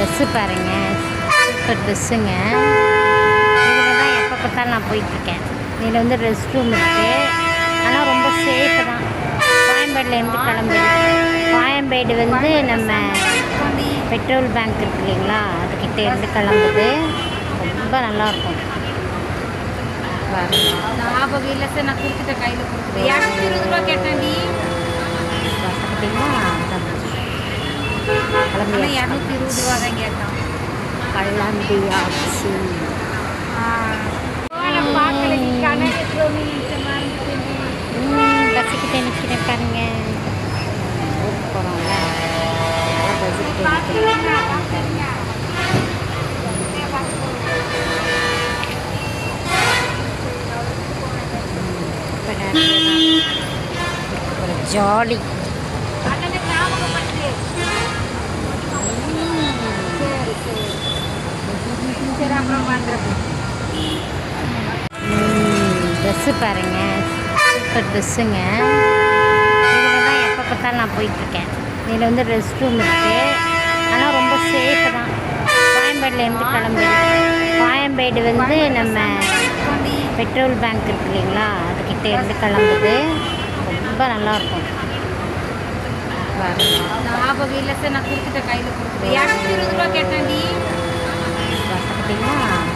Dress பாருங்கள், super ட்ரெஸ்ஸுங்க. இதில் தான் எப்போ பார்த்தாலும் நான் போயிட்டுருக்கேன். இதில் வந்து ரெஸ்ட் ரூம் இருக்குது, ஆனால் ரொம்ப சேஃபு தான். கோயம்பேடுலேருந்து கிளம்புது. கோயம்பேடு வந்து நம்ம பெட்ரோல் பேங்க் இருக்கு இல்லைங்களா, அதுக்கிட்ட இருந்து கிளம்புது. ரொம்ப நல்லாயிருக்கும். ஞாபகம் இல்லை சார், நான் கொடுத்துட்டேன், கையில் கொடுத்துட்டேன். 220 ரூபா கேட்டேன்டி. பார்த்தீங்கன்னா ஆனால் 220 ரூபா தான் கேட்டான். கிளம்பியாச்சு. பார்க்கல பஸ்ஸுக்கிட்ட நிற்கிறேன் பாருங்க. ஊருக்கு போகிறோம்ல, ஒரு ஜாலி. சரி, அப்புறம் வந்துடுறேன். ட்ரெஸ்ஸு பாருங்கள், சூப்பர் ட்ரெஸ்ஸுங்க. இதில் தான் எப்போ பார்த்தாலும் நான் போயிட்டுருக்கேன். இதில் வந்து ரெஸ்ட் ரூம் இருக்குது, ஆனால் ரொம்ப சேஃபு தான். கோயம்பேடுலேருந்து கிளம்புது. கோயம்பேடு வந்து நம்ம பெட்ரோல் பேங்க் இருக்கு இல்லைங்களா, அதுக்கிட்ட இருந்து கிளம்புது. ரொம்ப நல்லாயிருக்கும். ஞாபகம் இல்லை சார், நான் கொடுத்துட்டேன், கையில் கொடுத்துட்டேன். 220 ரூபா கேட்டேன்டி. பார்த்தீங்கன்னா ஆனால்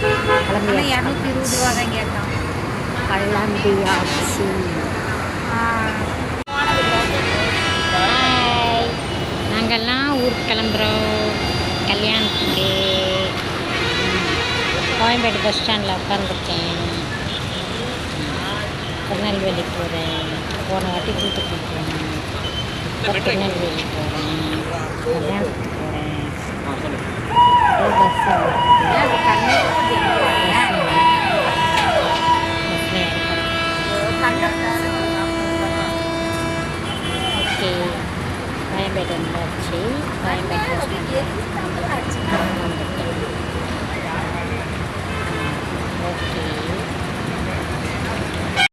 220 ரூபா தான் கேட்டான். கிளம்பியாச்சு. நாங்கள்லாம் ஊருக்கு கிளம்புறோம் கல்யாணத்துக்கு. கோயம்பேடு பஸ் ஸ்டாண்டில் உட்காந்துருக்கேன். திருநெல்வேலி போகிறேன். போன வாட்டி தூத்துக்குடி போகிறேன், இப்போ திருநெல்வேலி போகிறேன். கல்யாணத்துக்கு போகிறேன். Bus okay. கோயம்பேடு வந்தாச்சு. கோயம்பேடு